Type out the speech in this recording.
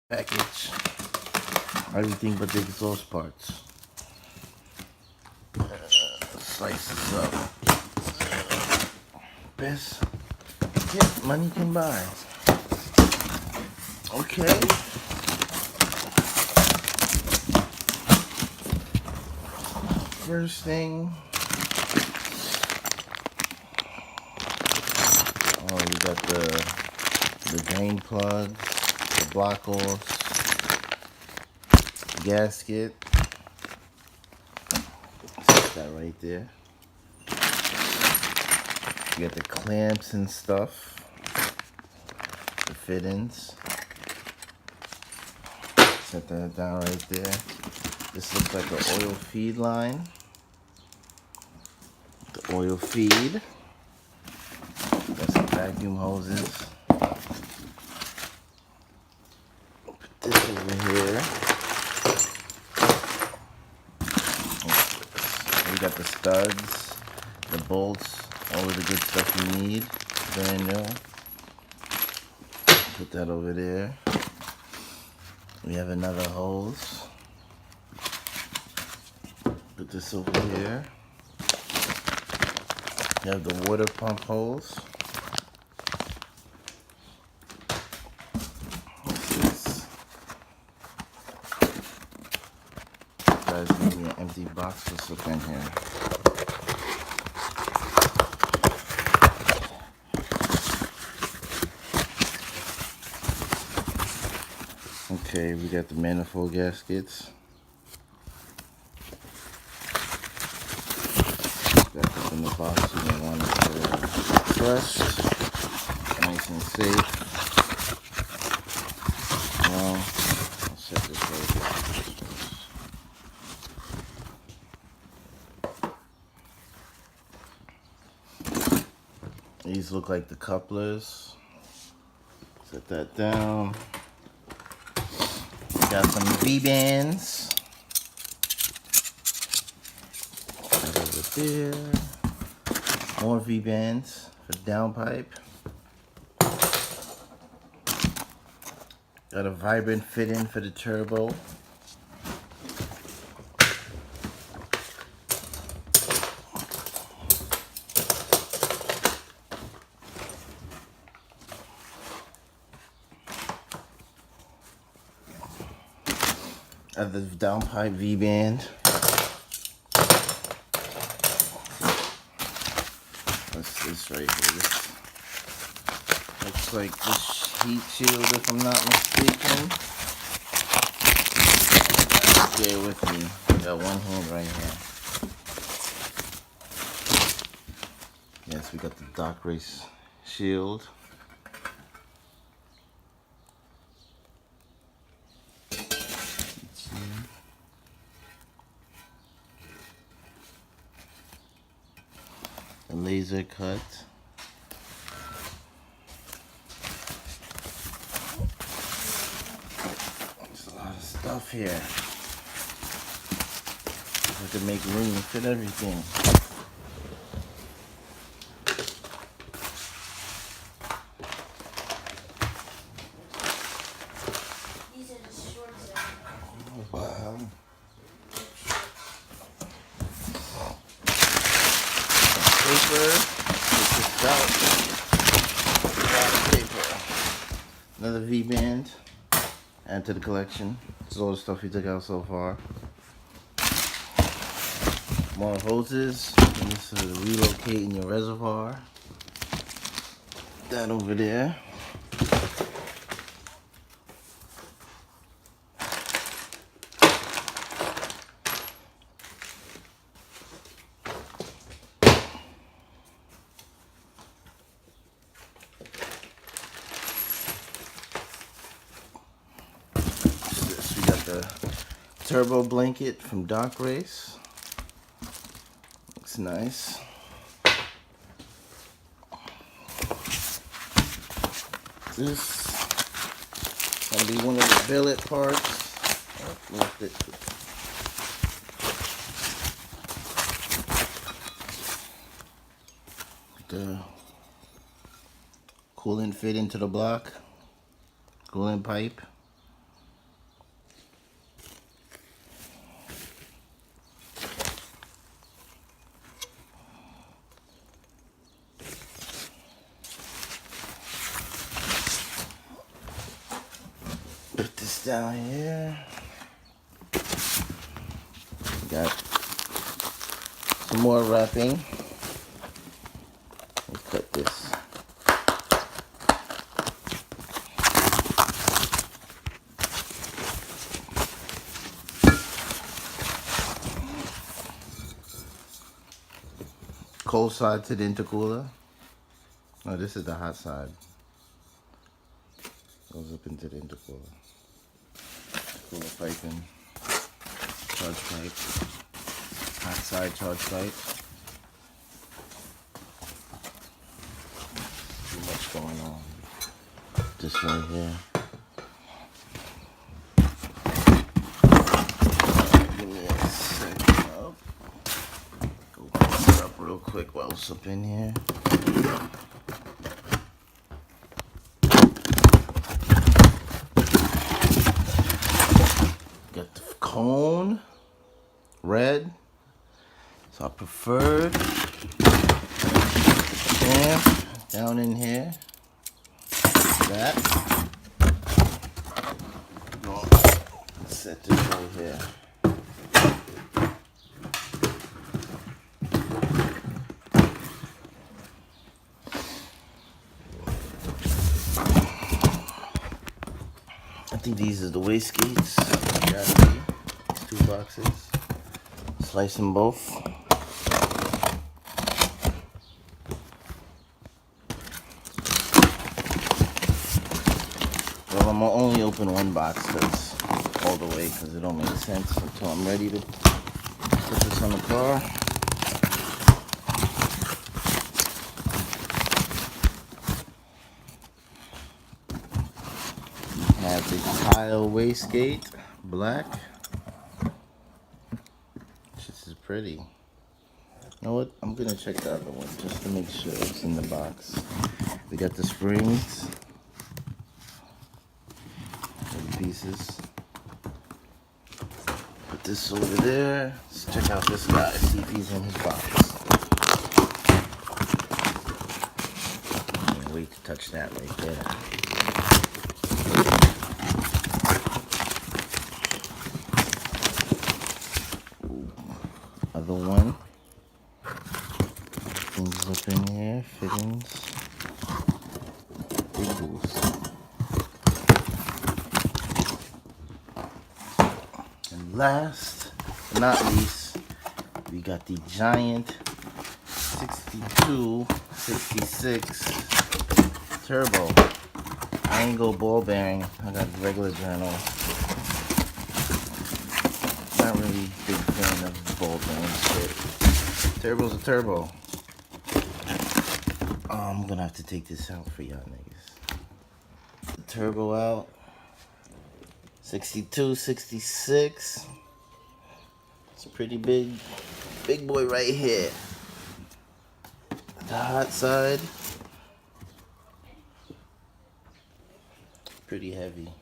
package. Everything but the exhaust parts. Slice this up. Best gift money can buy. Okay. First thing. Oh, we got the drain plugs, the block offs, gasket. Set that right there. You got the clamps and stuff, the fittings. Set that down right there. This looks like an oil feed line. The oil feed. Got some vacuum hoses. Put this over here. We got the studs, the bolts, all of the good stuff you need. Brand new. Put that over there. We have another hose. Put this over here. You have the water pump hose. What's this? Guys, give me an empty box. Let's look in here. Okay, we got the manifold gaskets. Got this in the box. You don't want it crushed. Nice and safe. Well, I'll set this right here. These look like the couplers. Set that down. Got some V-bands. Right over there. More V-bands for downpipe. Got a vibrant fit-in for the turbo. The downpipe V-band. What's this right here? This looks like this heat shield, if I'm not mistaken. Bear with me. I got one hand right here. Yes, we got the Dock Race shield. A laser cut. There's a lot of stuff here. I can make room to fit everything. These are the shorts. Oh, wow. Paper. Take this out. A lot of paper. Another V-band. Add to the collection. This is all the stuff we took out so far. More hoses. This is relocating your reservoir. That over there. This, we got the turbo blanket from Dock Race. Looks nice. This gonna be one of the billet parts. Left it. The coolant fit into the block. Coolant pipe. down here. Got some more wrapping. Let's cut this. Cold side to the intercooler. No, this is the hot side. Goes up into the intercooler. Cooler piping. Charge pipe. Hot side charge pipe. Too much going on. This right here. Give me a second up. Go put it up real quick while it's up in here. Got the cone, red. So I preferred clamp down in here. That. Set this right here. I think these are the wastegates. Gotta be. These 2 boxes. Slice them both. Well, I'm gonna only open one box all the way because it don't make sense until I'm ready to put this on the car. Have the tile wastegate, black. This is pretty. You know what? I'm gonna check the other one just to make sure it's in the box. We got the springs, the pieces. Put this over there. Let's check out this guy. See if he's in his box. Can't wait to touch that right there. Other one. Things up in here. Fittings. Big boost. And last but not least, we got the giant 62, 66 turbo. I ain't go ball bearing. I got the regular journal. Not really big fan of ball bearing shit. Turbo's a turbo. I'm gonna have to take this out for y'all niggas. The turbo out. 62, 66. It's a pretty big boy right here. The hot side. Pretty heavy.